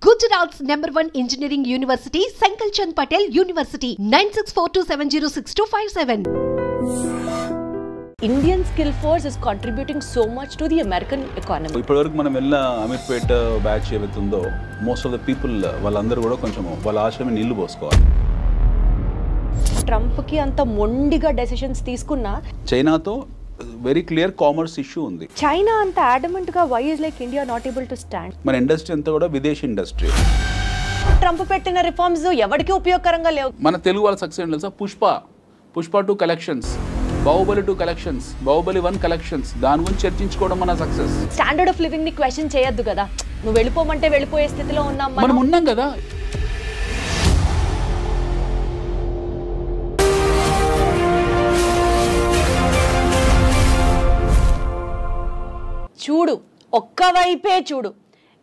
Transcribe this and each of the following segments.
Gujarat's #1 engineering university, Sankal Chand Patel University, 9642706257. Indian skill force is contributing so much to the American economy. ఇప్పటివరకు మనం వెళ్ళిన Ameerpet batch ఏవైతుందో most of the people వాళ్ళందరూ కూడా కొంచెం వాళ్ళ ఆశ్రమే నీళ్లు పోసుకోవాలి. ట్రంప్కి అంత మొండిగా డెసిషన్స్ తీసుకున్నా చైనాతో వెరీ క్లియర్ కామర్స్ ఇష్యూ ఉంది. చైనా అంత అడమెంట్ గా why is like India not able to stand? మన ఇండస్ట్రీ అంతా కూడా విదేశీ ఇండస్ట్రీ. ట్రంప్ పెట్టిన రిఫార్మ్స్ ఎవరికి ఉపయోగకరంగా లేవు. మన తెలుగు వాళ్ళ సక్సెస్ తెలుసా? Pushpa 2 collections, Baahubali 2 collections, Baahubali 1 collections, దాని గురించి చర్చించుకోవడం మన సక్సెస్. స్టాండర్డ్ ఆఫ్ లివింగ్ ని క్వశ్చన్ చేయొద్దు కదా. నువ్వు వెళ్ళిపోమంటే వెళ్ళిపోయే స్థితిలో మనం ఉన్నాం కదా. చూడు, ఒక్కవైపే చూడు,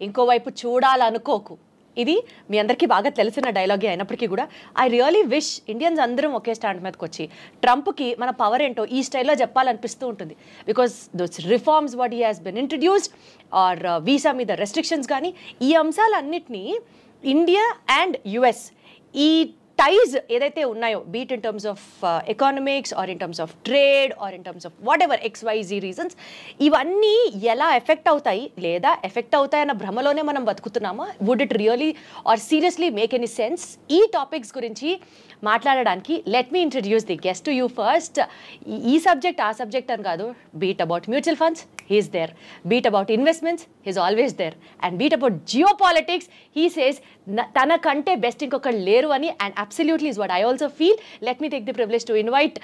ఇంకోవైపు చూడాలనుకోకు. ఇది మీ అందరికీ బాగా తెలిసిన డైలాగే అయినప్పటికీ కూడా ఐ రియలీ విష్ ఇండియన్స్ అందరం ఒకే స్టాండ్ మీదకి వచ్చి ట్రంప్కి మన పవర్ ఏంటో ఈ స్టైల్లో చెప్పాలనిపిస్తూ ఉంటుంది. Because those reforms what he has been introduced or visa మీద రెస్ట్రిక్షన్స్ కానీ ఈ అంశాలన్నింటినీ ఇండియా అండ్ యుఎస్ ఈ టైజ్ ఏదైతే ఉన్నాయో be it in terms of economics or in terms of trade or in terms of whatever XYZ reasons ఇవన్నీ ఎలా effect అవుతాయి లేదా ఎఫెక్ట్ అవుతాయన్న భ్రమలోనే మనం బతుకుతున్నామా? Would it really or seriously make any sense? ఈ టాపిక్స్ గురించి మాట్లాడడానికి let me introduce the guest to you first. ఈ సబ్జెక్ట్ ఆ సబ్జెక్ట్ అని కాదు. Be it about mutual funds, he is there. Be it about investments, he is always there. And beat about geo politics, he says తన కంటే best ఇంకొకళ్ళు లేరు అని. And absolutely is what I also feel. Let me take the privilege to invite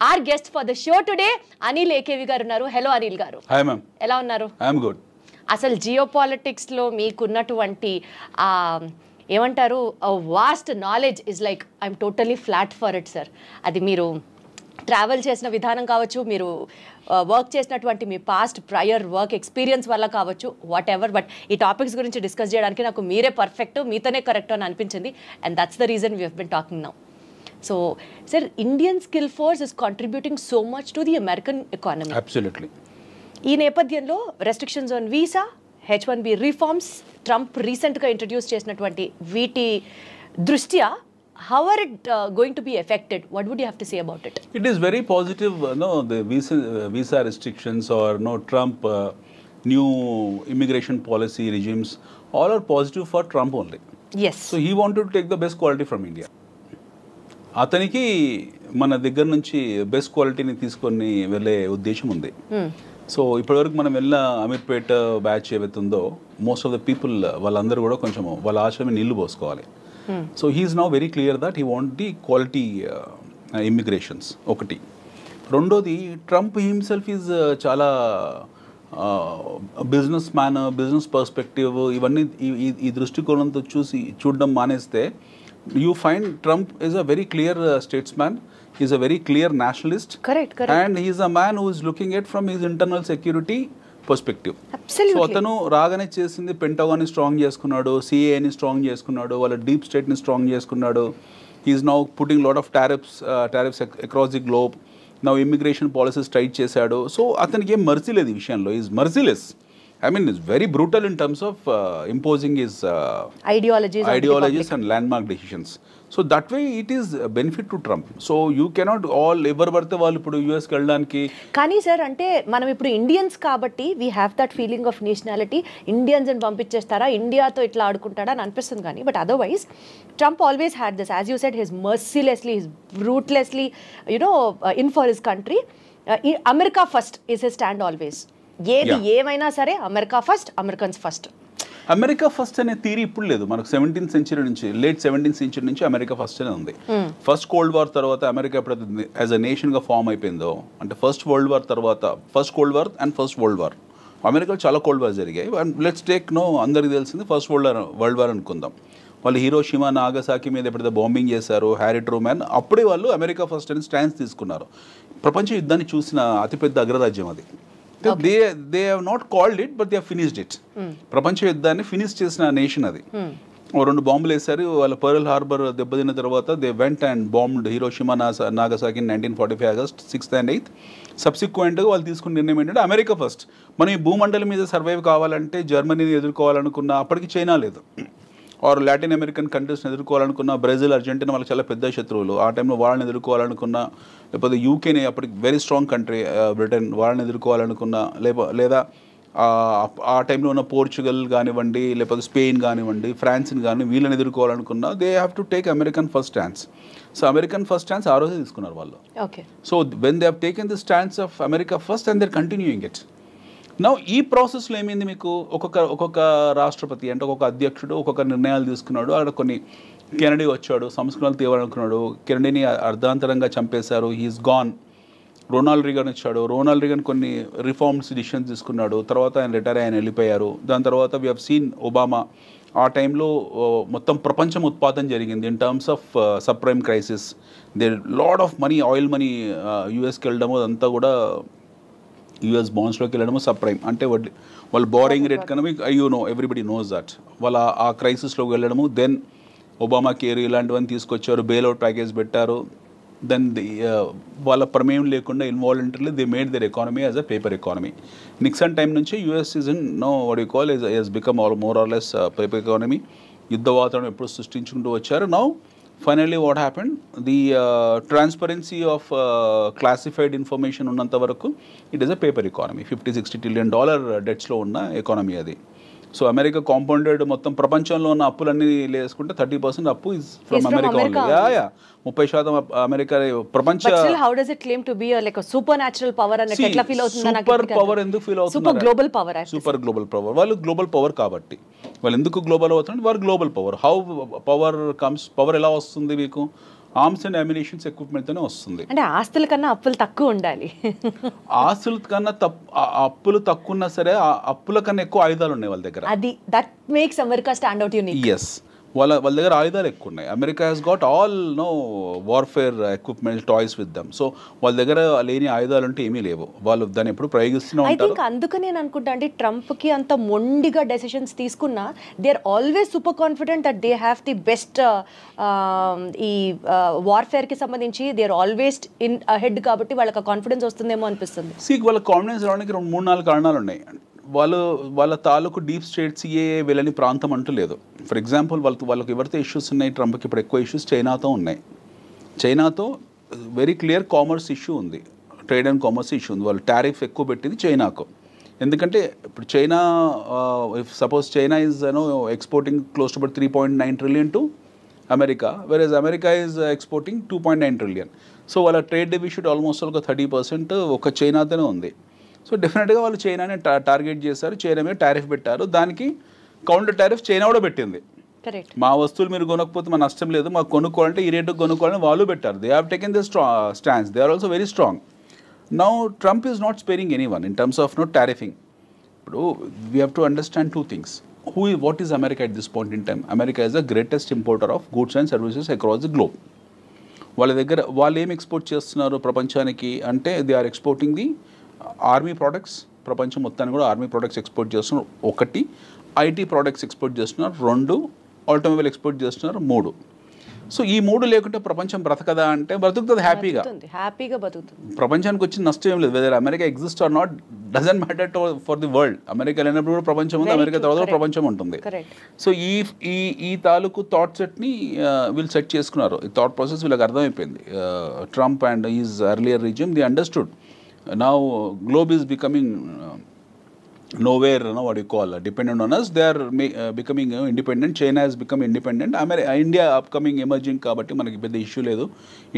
our guest for the show today, Anil AKV గారు ఉన్నారు. Hello Anil garu. Hi ma'am. ఎలా ఉన్నారు? I'm good. అసలు జియో పాలిటిక్స్లో మీకున్నటువంటి ఏమంటారు vast knowledge is like I'm totally flat for it sir. అది మీరు ట్రావెల్ చేసిన విధానం కావచ్చు, మీరు వర్క్ చేసినటువంటి మీ పాస్ట్ ప్రయర్ వర్క్ ఎక్స్పీరియన్స్ వల్ల కావచ్చు, వాట్ ఎవర్. బట్ ఈ టాపిక్స్ గురించి డిస్కస్ చేయడానికి నాకు మీరే పర్ఫెక్ట్, మీతోనే కరెక్ట్ అని అనిపించింది. And that's the reason we have been talking now. So, sir, Indian skill force is contributing so much to the American economy. Absolutely. ఈ నేపథ్యంలో restrictions on visa, H1B reforms, Trump రీసెంట్గా introduce చేసినటువంటి వీటి దృష్ట్యా how are it going to be affected? What would you have to say about it? It is very positive, the visa restrictions or Trump new immigration policy regimes, all are positive for Trump only. Yes. So he wanted to take the best quality from India. అతనికి మన దగ్గర నుంచి best క్వాలిటీని తీసుకొని వెళ్ళే ఉద్దేశం ఉంది. So ఇప్పటివరకు మనం వెళ్ళిన అమీర్పేట బ్యాచ్ ఏవైతుందో మోస్ట్ ఆఫ్ ద పీపుల్ వాళ్ళందరూ కూడా కొంచెం వాళ్ళ ఆశ్రమే నీళ్లు పోసుకోవాలి. So he is now very clear that he want the quality immigrations. ఒకటి. రెండోది, ట్రంప్ హిమ్సెల్ఫ్ ఈజ్ చాలా బిజినెస్ మ్యాన్, బిజినెస్ పర్స్పెక్టివ్ ఇవన్నీ ఈ దృష్టికోణంతో చూడడం మానేస్తే you find Trump is a very clear statesman. He is a very clear nationalist. Correct. And he is a man who is looking at from his internal security perspective. Absolutely. So atanu రాగానే చేసింది pentagon ని strong చేసుకున్నాడు, CAA ని strong చేసుకున్నాడు, వాళ్ళ deep state ని strong చేసుకున్నాడు. He is now putting lot of tariffs across the globe. Now immigration policies tight చేశాడు. So అతనికి ఏం మర్సీ లేదు ఈ విషయంలో. He is merciless. I mean, it's very brutal in terms of imposing his ideologies and landmark decisions. So that way it is a benefit to Trump. So you cannot all ever barte వాళ్ళు ఇప్పుడు US కి వెళ్ళడానికి. కానీ sir, అంటే మనం ఇప్పుడు Indians కాబట్టి we have that feeling of nationality. Indians అని పంపించేస్తారా, ఇండియాతో ఇట్లా ఆడుకుంటాడా అని అనిపిస్తుంది. కానీ but otherwise Trump always had this, as you said, his mercilessly, his ruthlessly in for his country. America first is his stand always. ఏది ఏమైనా సరే America first, Americans first. America first అనే థియరీ ఇప్పుడు లేదు. మనకు 17th century నుంచి, late 17th century నుంచి America first అనే ఉంది. ఫస్ట్ కోల్డ్ వార్ తర్వాత అమెరికా ఎప్పుడు యాజ్ అ నేషన్గా ఫామ్ అయిపోయిందో, అంటే ఫస్ట్ వరల్డ్ వార్ తర్వాత, first cold war and first world war, అమెరికాలో చాలా కోల్డ్ వార్ జరిగాయి. లెట్స్ టేక్ అందరికీ తెలిసింది ఫస్ట్ వరల్డ్ వార్ అనుకుందాం. వాళ్ళు హీరోషిమా, నాగసాకి మీద ఎప్పుడైతే బాంబింగ్ చేశారు, హ్యారీ ట్రూమాన్, అప్పుడే వాళ్ళు అమెరికా ఫస్ట్ అని స్టాండ్స్ తీసుకున్నారు. ప్రపంచ యుద్ధాన్ని చూసిన అతిపెద్ద అగ్రరాజ్యం అది. They have not called it, but they have finished it. ప్రపంచ యుద్ధాన్ని ఫినిష్ చేసిన నేషన్ అది. 2 బాంబులు వేశారు. వాళ్ళ పర్ల్ హార్బర్ దెబ్బతిన్న తర్వాత they went and bombed Hiroshima, Nagasaki 1945 August 6th and 8th. సబ్సిక్వెంట్గా వాళ్ళు తీసుకున్న నిర్ణయం ఏంటంటే అమెరికా ఫస్ట్. మనం ఈ భూమండలం మీద సర్వైవ్ కావాలంటే జర్మనీని ఎదుర్కోవాలనుకున్న అప్పటికి చైనా లేదు. ఆర్ లాటిన్ అమెరికన్ కంట్రీస్ని ఎదుర్కోవాలనుకున్న బ్రెజిల్, అర్జెంటీనా వాళ్ళకి చాలా పెద్ద శత్రువులు. ఆ టైంలో వాళ్ళని ఎదుర్కోవాలనుకున్న, లేకపోతే యూకేని అప్పటికి వెరీ స్ట్రాంగ్ కంట్రీ బ్రిటన్, వాళ్ళని ఎదుర్కోవాలనుకున్న, లేదా ఆ టైంలో ఉన్న పోర్చుగల్ కానివ్వండి, లేకపోతే స్పెయిన్ కానివ్వండి, ఫ్రాన్స్ని కానీ వీళ్ళని ఎదుర్కోవాలనుకున్నా they have to take American first stance. So American first stance ఆ రోజే తీసుకున్నారు వాళ్ళు. Okay. So when they have taken the stance of America first and they are continuing it. Now ఈ ప్రాసెస్లో ఏమైంది, మీకు ఒక్కొక్క రాష్ట్రపతి అంటే ఒక్కొక్క అధ్యక్షుడు ఒక్కొక్క నిర్ణయాలు తీసుకున్నాడు. అక్కడ కొన్ని కెనడీ వచ్చాడు, సంస్కరణలు తీయాలనుకున్నాడు, కెనడీని అర్ధాంతరంగా చంపేశారు, హీఈస్ గాన్. రొనాల్డ్ రీగన్ వచ్చాడు, రొనాల్డ్ రీగన్ కొన్ని రిఫార్మ్స్ డిసిషన్స్ తీసుకున్నాడు, తర్వాత ఆయన రిటైర్ ఆయన వెళ్ళిపోయారు. దాని తర్వాత వీ హ్యావ్ సీన్ ఒబామా. ఆ టైంలో మొత్తం ప్రపంచం ఉత్పాదన జరిగింది in terms of subprime crisis. They lot of money, oil money యూఎస్కి వెళ్ళడము, అదంతా కూడా యూఎస్ బాండ్స్లోకి వెళ్ళడము సబ్ప్రైమ్ అంటే వాళ్ళు బారింగ్ రేట్ కన్నా ఎవ్రీబడి నోస్ దట్. వాళ్ళ ఆ క్రైసిస్లోకి వెళ్ళడము. దెన్ ఒబామా కేర్ ఇలాంటివన్నీ తీసుకొచ్చారు, బెయిల్అవుట్ ప్యాకేజ్ పెట్టారు. దెన్ వాళ్ళ ప్రమేయం లేకుండా involuntarily they made their economy as a paper economy. Nixon time నుంచి US is in what you call is become more or less paper economy. యుద్ధ వాతావరణం ఎప్పుడు సృష్టించుకుంటూ వచ్చారు. Now finally what happened, the transparency of classified information ఉన్నంత వరకు it is a paper economy. $50-60 trillion డెట్స్లో ఉన్న ఎకానమీ అది. సో అమెరికా కాంపౌండెడ్ మొత్తం ప్రపంచంలో ఉన్న అప్పులన్నీ వేసుకుంటే 30% అప్పు is from America only. 30% America ప్రపంచ. How does it claim to be like super natural power అని ఎట్లా ఫీల్ అవుతుంది? సూపర్ పవర్ ఎందుకు ఫీల్ అవుతుంది? Super global power. Super global power. వాళ్ళు గ్లోబల్ పవర్ కాబట్టి వాళ్ళు ఎందుకు గ్లోబల్ అవుతున్నారు? వారు global power. How power comes? Power ఎలా వస్తుంది మీకు? ఆర్మ్స్ అండ్ అమ్యునిషన్స్ ఎక్విప్మెంట్తోనే వస్తుంది. అంటే ఆస్తుల కన్నా అప్పులు తక్కువ ఉండాలి. ఆస్తుల కన్నా అప్పులు తక్కువ ఉన్నా సరే అప్పుల కన్నా ఎక్కువ ఆయుధాలు ఉన్నాయి వాళ్ళ దగ్గర. అది that makes America stand out unique. Yes, వాళ్ళ దగ్గర ఆయుధాలు ఎక్కువ ఉన్నాయి. America has got all warfare equipment toys with them. So వాళ్ళ దగ్గర లేని ఆయుధాలు అంటే ఏమీ లేవు. వాళ్ళు దాన్ని ఎప్పుడు ప్రయోగిస్తూనే ఉంటారు. ఐ థింక్ అందుకని నేను అనుకుంటా అంటే ట్రంప్కి అంత మొండిగా డెసిషన్స్ తీసుకున్నా they are always super confident that they have the best ఈ వార్ఫేర్కి సంబంధించి they are always in ahead కాబట్టి వాళ్ళకి కాన్ఫిడెన్స్ వస్తుందేమో అనిపిస్తుంది. వాళ్ళ కాన్ఫిడెన్స్ రావడానికి 3-4 కారణాలు ఉన్నాయి. వాళ్ళ తాలూకు డీప్ స్టేట్ సిఏఏ వెళ్ళని ప్రాంతం అంటూ లేదు. ఫర్ ఎగ్జాంపుల్ వాళ్ళకి ఎవరితో ఇష్యూస్ ఉన్నాయి, ట్రంప్కి ఇప్పుడు ఎక్కువ ఇష్యూస్ చైనాతో ఉన్నాయి. చైనాతో వెరీ క్లియర్ కామర్స్ ఇష్యూ ఉంది, ట్రేడ్ అండ్ కామర్స్ ఇష్యూ ఉంది. వాళ్ళు టారిఫ్ ఎక్కువ పెట్టింది చైనాకు. ఎందుకంటే ఇప్పుడు China suppose China is exporting close to about 3.9 trillion to America, versus America is exporting 2.9 trillion. So వాళ్ళ ట్రేడ్ డెఫిసిట్ ఆల్మోస్ట్ ఒక 30% ఒక చైనాతోనే ఉంది. సో డెఫినెట్గా వాళ్ళు చైనాని టార్గెట్ చేశారు, చైనా మీద టారిఫ్ పెట్టారు. దానికి కౌంటర్ టారిఫ్ చైనా కూడా పెట్టింది. మా వస్తువులు మీరు కొనకపోతే మా నష్టం లేదు, మాకు కొనుక్కోవాలంటే ఈ రేటుకు కొనుక్కోవాలని వాళ్ళు పెట్టారు. They have taken the stands. They are also very strong. Now Trump is not sparing any one in terms of tariffing. ఇప్పుడు we have to understand 2 things. What is America at this point in time? America is the greatest importer of goods and services across the globe. వాళ్ళు ఏం export చేస్తున్నారు ప్రపంచానికి అంటే they are exporting the army products. ప్రపంచం మొత్తాన్ని కూడా army products export చేస్తున్నారు. 1 IT products export చేస్తున్నారు. 2 ఆటోమొబైల్ ఎక్స్పోర్ట్ చేస్తున్నారు. 3 సో ఈ 3 లేకుంటే ప్రపంచం బ్రతకదా అంటే బ్రతుకుతుంది, హ్యాపీగా బతుకుతుంది. ప్రపంచానికి వచ్చిన నష్టం ఏం లేదు. Whether America exist or not doesn't matter for the world. America లేనప్పుడు కూడా ప్రపంచం ఉంది, అమెరికా తర్వాత ప్రపంచం ఉంటుంది. సో ఈ తాలూకు థాట్ సెట్ని వీళ్ళు సెట్ చేసుకున్నారు. ఈ థాట్ ప్రాసెస్ వీళ్ళకి అర్థమైపోయింది. Trump and is earlier regime the understood. Now globe is becoming nowhere, what you call dependent on us. They are becoming independent. China has become independent. India upcoming emerging kabatti manaki pedda issue ledu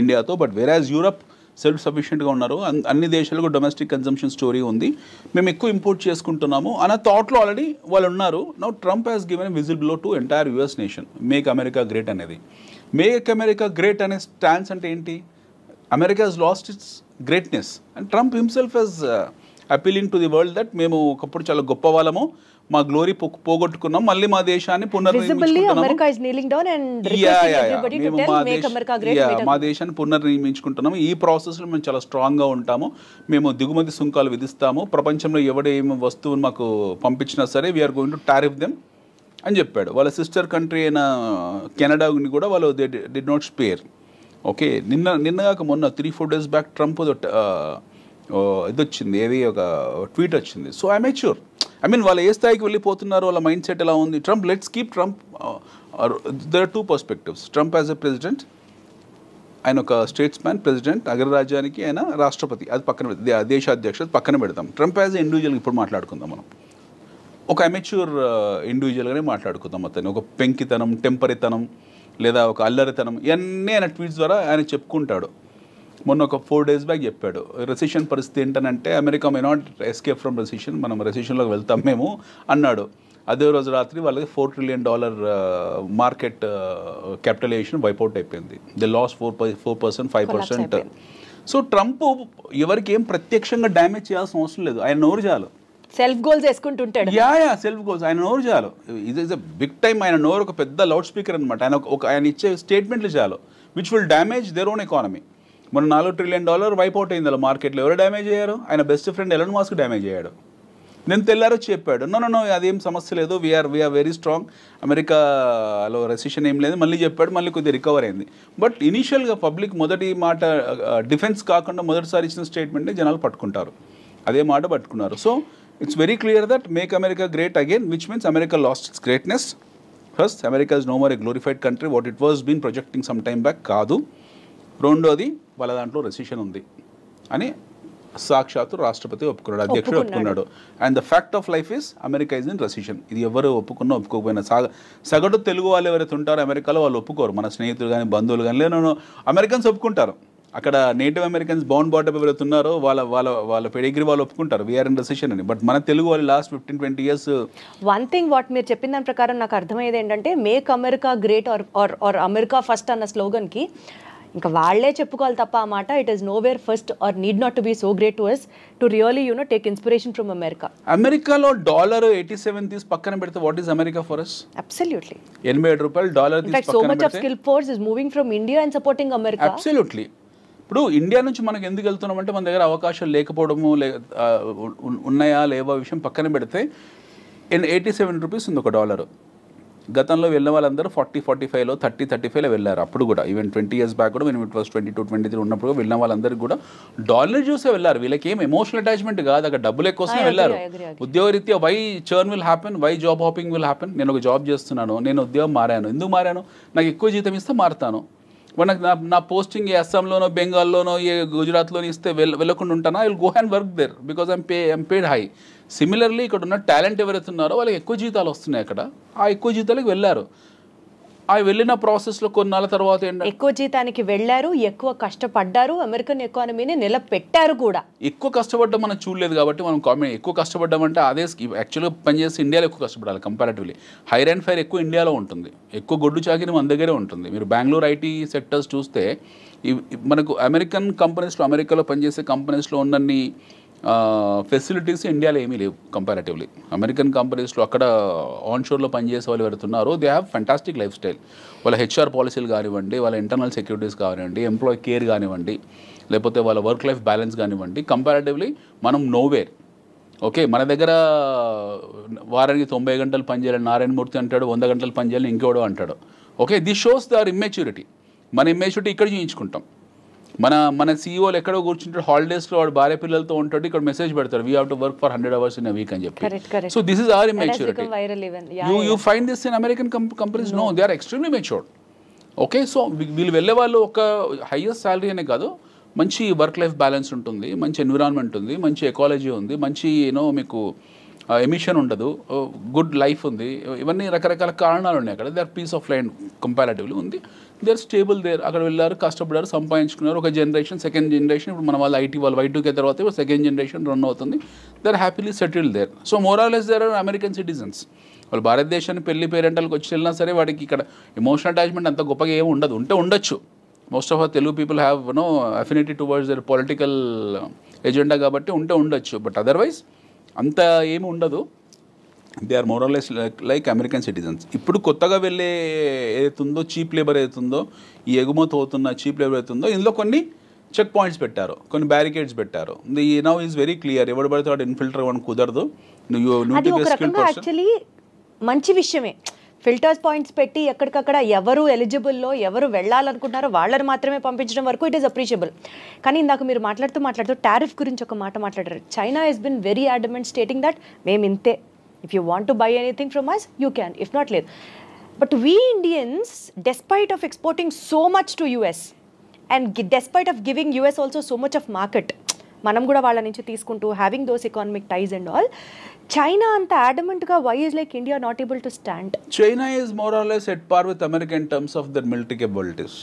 India tho. But whereas Europe self సఫిషియెంట్గా ఉన్నారు, అన్ని దేశాలకు domestic consumption story ఉంది, మేము ఎక్కువ import చేసుకుంటున్నాము అన్న థాట్లో already వాళ్ళు ఉన్నారు. Now Trump has given whistle blow to entire US nation. Make America great అనేది. మేక్ అమెరికా గ్రేట్ అనే స్టాన్స్ అంటే ఏంటి? America has lost its greatness and Trump himself he's appealing to the world that మేము ఒకప్పుడు చాలా గొప్ప వాళ్ళము, మా గ్లోరీ పోగొట్టుకున్నాం, మళ్ళీ మా దేశాన్ని మా దేశాన్ని పునర్నిర్మించుకుంటున్నాము. ఈ ప్రాసెస్లో మేము చాలా స్ట్రాంగ్గా ఉంటాము, మేము దిగుమతి సుంకాలు విధిస్తాము, ప్రపంచంలో ఎవడే ఏమి వస్తువును మాకు పంపించినా సరే we're going to tariff them అని చెప్పాడు. వాళ్ళ సిస్టర్ కంట్రీ అయిన కెనడాని కూడా వాళ్ళు they did not spare. Okay, నిన్నగాక మొన్న 3-4 days బ్యాక్ ట్రంప్ ఇది వచ్చింది, ఏది ఒక ట్వీట్ వచ్చింది. So I make sure I mean వాళ్ళు ఏ స్థాయికి వెళ్ళిపోతున్నారు, వాళ్ళ మైండ్ సెట్ ఎలా ఉంది. Trump, let's keep Trump. There are 2 perspectives. Trump as a president, ఆయన ఒక స్టేట్స్ మ్యాన్, ప్రెసిడెంట్, అగ్రరాజ్యానికి ఆయన రాష్ట్రపతి, అది పక్కన దేశాధ్యక్షుడు పక్కన పెడతాం. ట్రంప్ యాజ్ ఎ ఇండివిజువల్ ఇప్పుడు మాట్లాడుకుందాం మనం. ఒక అమెచ్యూర్ ఇండివిజువల్గానే మాట్లాడుకుందాం. అతను ఒక పెంకితనం, టెంపరితనం లేదా ఒక అల్లరితనం ఇవన్నీ ఆయన ట్వీట్స్ ద్వారా ఆయన చెప్పుకుంటాడు. మొన్న ఒక 4 days బ్యాక్ చెప్పాడు, రెసిషన్ పరిస్థితి ఏంటనంటే America may not escape from recession, మనం రెసిషన్లోకి వెళ్తాం మేము అన్నాడు. అదే రోజు రాత్రి వాళ్ళకి $4 trillion మార్కెట్ క్యాపిటలైజేషన్ వైపౌట్ అయిపోయింది. They loss 4%, 5%. సో ట్రంప్ ఎవరికి ఏం ప్రత్యక్షంగా డ్యామేజ్ చేయాల్సిన అవసరం లేదు, ఆయన నోరు చాలు. సెల్ఫ్ గోల్స్ వేసుకుంటుంటాడు. సెల్ఫ్ గోల్స్, ఆయన నోరు చాలు. ఇది ఇస్ అ బిగ్ టైమ్. ఆయన నోరు ఒక పెద్ద లౌడ్ స్పీకర్ అనమాట. ఆయన ఇచ్చే స్టేట్మెంట్లు చాలు, which will damage their own economy. మన $4 trillion వైపౌట్ అయింది అలా మార్కెట్లో. ఎవరు డ్యామేజ్ అయ్యారు? ఆయన best friend Elon Musk damage అయ్యాడు. నేను తెల్లారో చెప్పాడు, నో అదేం సమస్య లేదు, వీఆర్ వెరీ స్ట్రాంగ్, అమెరికాలో రెసిషన్ ఏం లేదు. మళ్ళీ చెప్పాడు, మళ్ళీ కొద్దిగా రికవర్ అయింది. బట్ ఇనీషియల్గా పబ్లిక్ మొదటి మాట డిఫెన్స్ కాకుండా మొదటిసారి ఇచ్చిన స్టేట్మెంట్ని జనాలు పట్టుకుంటారు, అదే మాట పట్టుకున్నారు. So it's very clear that make America great again, which means America lost its greatness. First, America is no more a glorified country what it was been projecting some time back కాదు. రెండోది, వాళ్ళ దాంట్లో recession ఉంది అని సాక్షాత్తు రాష్ట్రపతి ఒప్పుకున్నాడు, అధ్యక్షుడు ఒప్పుకున్నాడు. And the fact of life is America is in recession. ఇది ఎవరు ఒప్పుకున్నా ఒప్పుకోకపోయినా సగటు తెలుగు వాళ్ళు ఎవరైతే ఉంటారో అమెరికాలో వాళ్ళు ఒప్పుకోరు. మన స్నేహితులు కానీ బంధువులు కానీ లేదు, అమెరికన్స్ ఒప్పుకుంటారు. అక్కడ నేటివ్ అమెరికన్స్ బౌండ్ బాటప్ ఎవరైతే ఉన్నారో వాళ్ళ పెడిగ్రీ వాళ్ళు ఒప్పుకుంటారు వీఆర్ ఇన్ రెసిషన్ అని. బట్ మన తెలుగు వాళ్ళు last 15-20 years. One thing what మీరు చెప్పిన దాని ప్రకారం నాకు అర్థమయ్యేది ఏంటంటే, make America great or America first అన్న స్లోగన్కి ఇంకా వాళ్ళే చెప్పుకోవాలి తప్ప ఆ మాట, it is nowhere first or need not to be so great to us to really take inspiration from America. అమెరికాలో $87 తీసి పక్కన పెడితే what is America for us? Absolutely. $87 తీసి so much of skill force is moving from India and supporting America. Absolutely. ఇప్పుడు India నుంచి మనకు ఎందుకు వెళ్తున్నామంటే మన దగ్గర అవకాశాలు లేకపోవడము ఉన్నాయా లేవా విషయం పక్కన పెడితే $87 ఉంది ఒక డాలర్. గతంలో వెళ్ళిన వాళ్ళందరూ 40-45లో 30-35లో వెళ్ళారు. అప్పుడు కూడా ఈవెన్ 20 years బ్యాక్ కూడా మేము ఇట్ వాస్ 22-23 ఉన్నప్పుడు వెళ్ళిన వాళ్ళందరికీ కూడా డాలర్ చూసే వెళ్ళారు. వీళ్ళకి ఏం ఎమోషనల్ అటాచ్మెంట్ కాదు, అక్కడ డబ్బుల కోసమే వెళ్ళారు. ఉద్యోగరీత్యా why churn will happen, why job hopping will happen. నేను ఒక జాబ్ చేస్తున్నాను, నేను ఉద్యోగం మారాను, ఎందుకు మారాను? నాకు ఎక్కువ జీతం ఇస్తే మారుతాను. నాకు నా పోస్టింగ్ ఏ అస్సాంలోనో బెంగాల్లోనో ఏ గుజరాత్లోనో ఇస్తే వెళ్ళకుండా ఉంటానా? I will go and work there because I'm paid high. Similarly ఇక్కడ ఉన్న టాలెంట్ ఎవరైతే ఉన్నారో వాళ్ళకి ఎక్కువ జీతాలు వస్తున్నాయి అక్కడ, ఆ ఎక్కువ జీతాలకు వెళ్ళారు. ఆ వెళ్ళిన ప్రాసెస్లో కొన్నాళ్ళ తర్వాత ఏంటంటే ఎక్కువ జీతానికి వెళ్ళారు, ఎక్కువ కష్టపడ్డారు, అమెరికన్ ఎకానమీని నిలబెట్టారు కూడా. ఎక్కువ కష్టపడ్డం మనం చూడలేదు కాబట్టి మనం కామెంట్. ఎక్కువ కష్టపడ్డామంటే అదే యాక్చువల్గా పనిచేసి ఇండియాలో ఎక్కువ కష్టపడాలి కంపారిటివ్లీ. హైర్ అండ్ ఫైర్ ఎక్కువ ఇండియాలో ఉంటుంది, ఎక్కువ గొడ్డు చాకిరి మన దగ్గరే ఉంటుంది. మీరు బెంగళూరు ఐటీ సెక్టర్స్ చూస్తే మనకు అమెరికన్ కంపెనీస్లో, అమెరికాలో పనిచేసే కంపెనీస్లో ఉన్నన్ని ఫెసిలిటీస్ ఇండియాలో ఏమీ లేవు కంపారిటివ్లీ. అమెరికన్ కంపెనీస్లో అక్కడ ఆన్షోర్లో పనిచేసే వాళ్ళు ఎవరుతున్నారో they have fantastic life style. వాళ్ళ హెచ్ఆర్ పాలసీలు కానివ్వండి, వాళ్ళ ఇంటర్నల్ సెక్యూరిటీస్ కానివ్వండి, ఎంప్లాయీ కేర్ కానివ్వండి, లేకపోతే వాళ్ళ వర్క్ లైఫ్ బ్యాలెన్స్ కానివ్వండి, కంపారిటివ్లీ మనం నోవేర్. ఓకే, మన దగ్గర వారానికి 90 గంటలు పనిచేయాలని నారాయణమూర్తి అంటాడు, 100 గంటలు పనిచేయాలని ఇంకోడో అంటాడు. Okay, this shows their immaturity. మన ఇమ్మెచ్యూరిటీ ఇక్కడ చూయించుకుంటాం. మన సీఈఓలు ఎక్కడో కూర్చుంటాడు, హాలిడేస్లో వాడు భార్య పిల్లలతో ఉంటాడు, ఇక్కడ మెసేజ్ పెడతాడు we have to work for 100 hours in a week అని చెప్పి. So this is our immaturity. You find this in American companies? No, they are extremely matured. Okay, so వీళ్ళు వెళ్ళే వాళ్ళు ఒక హైయెస్ట్ శాలరీ అనే కాదు, మంచి వర్క్ లైఫ్ బ్యాలెన్స్ ఉంటుంది, మంచి ఎన్విరాన్మెంట్ ఉంది, మంచి ఎకాలజీ ఉంది, మంచి మీకు ఎమిషన్ ఉండదు, గుడ్ లైఫ్ ఉంది. ఇవన్నీ రకరకాల కారణాలు ఉన్నాయి అక్కడ. They are peace of land comparatively ఉంది. They are stable there. అక్కడ వెళ్ళారు, కష్టపడారు, సంపాదించుకున్నారు. ఒక జనరేషన్, సెకండ్ జనరేషన్, ఇప్పుడు మన వాళ్ళు ఐటీ వాళ్ళు Y2K తర్వాత సెకండ్ జనరేషన్ రన్ అవుతుంది. They are happily settled there. So more or less there are American citizens. వాళ్ళు భారతదేశాన్ని పెళ్లి పేరెంటల్కి వచ్చి వెళ్ళినా సరే వాడికి ఇక్కడ ఎమోషనల్ అటాచ్మెంట్ అంత గొప్పగా ఏమి ఉండదు. ఉండొచ్చు. Most of our Telugu people have affinity towards their political agenda కాబట్టి ఉండొచ్చు. బట్ అదర్వైజ్ అంత ఏమి ఉండదు. They are more or less like American citizens. ఇప్పుడు కొత్తగా వెళ్ళే ఏదైతుందో చీప్ లేబర్ ఏదైతుందో, ఈ ఎగుమతి అవుతున్న చీప్ లేబర్ అవుతుందో, ఇందులో కొన్ని చెక్ పాయింట్స్ పెట్టారు, కొన్ని బ్యారికేడ్స్ పెట్టారు. The now is very clear. ఎవడు పడితే వాడు ఇన్ఫిల్టర్ అవ్వడం కుదరదు. యాక్చువల్లీ మంచి విషయమే. ఫిల్టర్స్ పాయింట్స్ పెట్టి ఎక్కడికక్కడ ఎవరు ఎలిజిబుల్లో ఎవరు వెళ్ళాలనుకుంటున్నారో వాళ్ళని మాత్రమే పంపించడం వరకు ఇట్ ఈస్ అప్రిషియబుల్. కానీ ఇందాక మీరు మాట్లాడుతూ టారిఫ్ గురించి ఒక మాట మాట్లాడారు. China has been very adamant stating that మేము ఇంతే, if you want to buy anything from us you can, if not లేదు. But we Indians despite of exporting so much to US and despite of giving US also so much of market, మనం కూడా వాళ్ళ నుంచి తీసుకుంటూ having those economic ties and all, China అంత అడమెంట్గా why is like India not able to stand? China is more or less at par with America in terms of their military capabilities.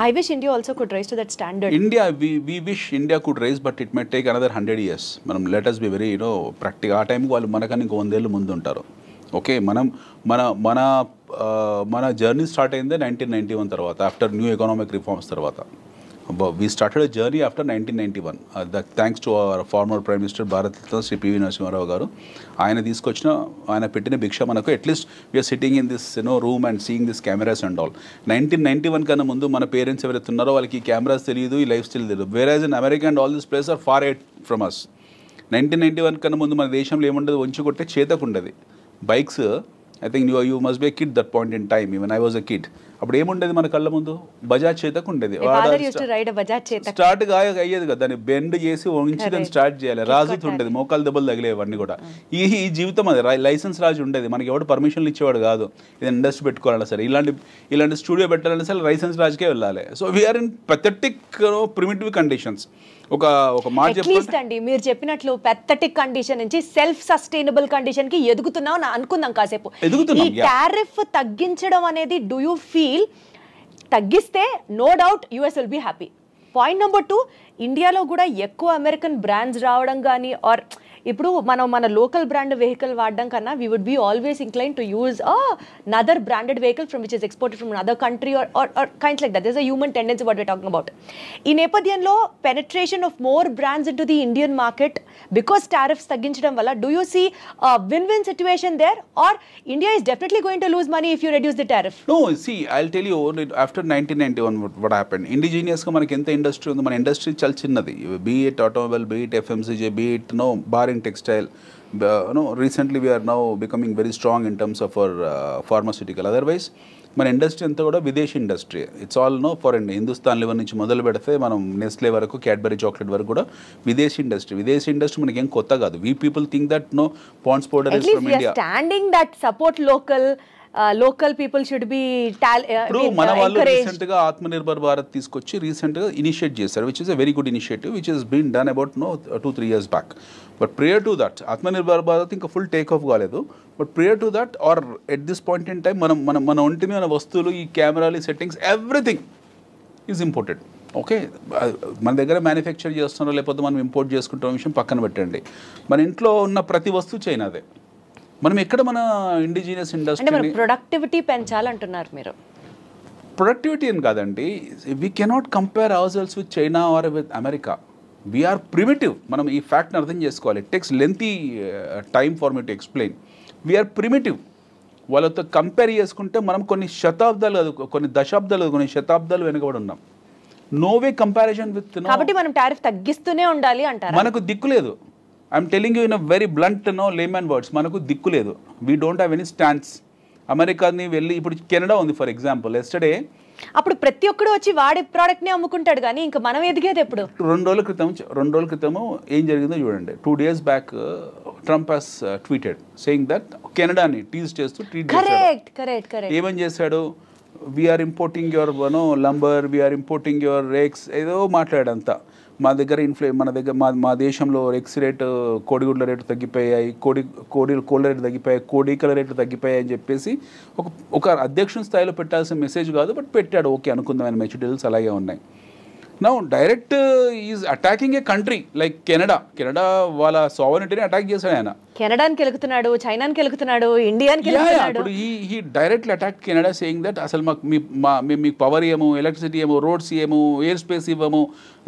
I wish India also could rise to that standard. India, we wish India could rise, but it may take another 100 years. మనం let us be very practical. ఆ టైంకి వాళ్ళు మనకన్నా ఇంకో 100 ఏళ్ళు ముందు ఉంటారు. Okay, మన జర్నీ స్టార్ట్ అయిందే 1991 తర్వాత, ఆఫ్టర్ న్యూ ఎకనామిక్ రిఫార్మ్స్ తర్వాత. We started a journey after 1991. Thanks to our former Prime Minister Bharat Ratna Sri P.V. Narasimha Rao garu. ఆయన పెట్టిన భిక్ష మనకు at least we're sitting in this room and seeing this cameras and all. 1991 కన్నా ముందు మన parents ఎవరైతే ఉన్నారో వాళ్ళకి ఈ కెమెరాస్ తెలియదు, ఈ లైఫ్ స్టైల్ తెలియదు. Where in America and all this place are far eight from us. 1991 కన్నా ముందు మన దేశంలో ఏముండదు, వంచి కొట్టే చేతకు ఉండేది bikes. I think you must be a kid that point in time, even I was a kid. అప్పుడు ఏముండేది మన కళ్ళ ముందు, బజాజ్ చేతకు ఉండేది. స్టార్ట్ అయ్యేది కదా, దాన్ని బెండ్ చేసి వంచి దాన్ని స్టార్ట్ చేయాలి. రాజుతో ఉండేది, మోకాలు దెబ్బలు తగిలేవన్నీ కూడా. ఈ జీవితం అది లైసెన్స్ రాజు ఉండేది, మనకి ఎవడు పర్మిషన్లు ఇచ్చేవాడు కాదు. ఇది ఇండస్ట్రీ పెట్టుకోవాలన్నా సరే, ఇలాంటి స్టూడియో పెట్టాలన్నా సరే లైసెన్స్ రాజుకే వెళ్ళాలి. So we're in pathetic primitive conditions. ఒక మాట చెప్పండి, మీరు చెప్పినట్లు పెథటిక్ కండిషన్ నుంచి సెల్ఫ్ సస్టైనబుల్ కండిషన్ కి ఎదుగుతున్నాం అనుకుందాం కాసేపు. ఈ టారిఫ్ తగ్గించడం అనేది డూ యూ ఫీల్ తగ్గిస్తే no doubt US will be happy? Point number 2, ఇండియాలో కూడా ఎక్కువ అమెరికన్ బ్రాండ్స్ రావడం కానీ, ఆర్ ఇప్పుడు మన లోకల్ బ్రాండ్ వెహికల్ వాడడం కన్నా we would be always incline to use another branded vehicle from which is exported from another country or kinds like that. There's a human tendency what we're talking about. ఈ నేపథ్యంలో penetration of more brands into the Indian market because tariffs తగ్గించడం వల్ల do you see a win-win situation there, or India is definitely going to lose money if you reduce the tariff? No, see, I'll tell you, after 1991 what happened, indigenous గా మనకి ఎంత industry ఉంది, మన industry చాలా చిన్నది. Be it automobile, be it FMCG, be it bar in textile. Recently we are now becoming very strong in terms of our pharmaceutical. Otherwise మన industry అంతా కూడా విదేశీ industry. It's all foreign. Hindustan level నుంచి మొదలు పెడితే మనం నెస్లే వరకు, Cadbury chocolate వరకు కూడా విదేశీ ఇండస్ట్రీ. విదేశీ ఇండస్ట్రీ మనకి ఏం కొత్త కాదు. We people think that Pond's powder is from India. Standing that support local people should be ఇప్పుడు మన వాళ్ళు రీసెంట్ గా ఆత్మనిర్భర్ భారత్ తీసుకొచ్చి రీసెంట్ గా ఇనిషియేట్ చేశారు, which is a very good initiative which is been done about 2-3 years back. But prior to that Atmanirbhar Bharat ఇంకా full take off కాలేదు. But prior to that or at this point in time మన ఒంటి మీద వస్తువులు, ఈ కెమెరాలు, settings, everything is imported. Okay, మన దగ్గర మ్యానుఫ్యాక్చర్ చేస్తున్నారో లేకపోతే మనం ఇంపోర్ట్ చేసుకుంటున్న విషయం పక్కన పెట్టండి. మన ఇంట్లో ఉన్న ప్రతి వస్తువు చైనాదే. మనం ఎక్కడ మన ఇండిజినియస్ ఇండస్ట్రీ ప్రొడక్టివిటీ పెంచాలంటున్నారు మీరు? ప్రొడక్టివిటీ అని కాదండి, we cannot compare ourselves with China or with America. We're primitive. మనం ఈ ఫ్యాక్ట్ని అర్థం చేసుకోవాలి. It takes lengthy time for me to explain. We're primitive. వాళ్ళతో కంపేర్ చేసుకుంటే మనం కొన్ని శతాబ్దాలు కాదు, కొన్ని దశాబ్దాలు, కొన్ని శతాబ్దాలు వెనుకబడి ఉన్నాం. No way comparison with. కాబట్టి మనం టారిఫ్ తగ్గిస్తూనే ఉండాలి అంటారు. మనకు దిక్కు లేదు. I'm telling you in a very blunt layman words, మనకు దిక్కు లేదు. We don't have any stands. అమెరికాని వెళ్ళి, ఇప్పుడు కెనడా ఉంది ఫర్ ఎగ్జాంపుల్, ఎస్టర్డే అప్పుడు ప్రతి ఒక్కడు వచ్చి వాడే ప్రోడక్ట్ని అమ్ముకుంటాడు, కానీ ఇంకా మనం ఎదిగేది ఎప్పుడు? 2 రోజుల క్రితము ఏం జరిగిందో చూడండి. 2 days back Trump has tweeted saying that కెనడాని టీజ్ చేస్తూ ట్వీట్ చేశాడు. ఏమని చేశాడు? We are importing your lumber, we are importing your rakes, ఏదో మాట్లాడంతా. మా దగ్గర మా దేశంలో ఎక్స్ రేటు, కోడిగుడ్ల రేటు తగ్గిపోయాయి, కోళ్ళ రేటు తగ్గిపోయాయి, కోడికల రేట్లు తగ్గిపోయాయి అని చెప్పేసి ఒక అధ్యక్షుని స్థాయిలో పెట్టాల్సిన మెసేజ్ కాదు, బట్ పెట్టాడు. ఓకే అనుకుందాం, ఆయన మెచ్యూరిటీస్ అలాగే ఉన్నాయి. Now direct is attacking A country like Canada. వాళ్ళ సావరెనిటీని అటాక్ చేశాడు ఆయన. కెనడాకి వెళ్తున్నాడు, చైనాకి వెళ్తున్నాడు, ఇండియాకి వెళ్తున్నాడు. ఇప్పుడు ఈ directly attack Canada saying that అసలు మీకు పవర్ ఏమో, ఎలక్ట్రిసిటీ ఏమో, రోడ్స్ ఏమో, ఎయిర్ స్పేస్ ఇవ్వము,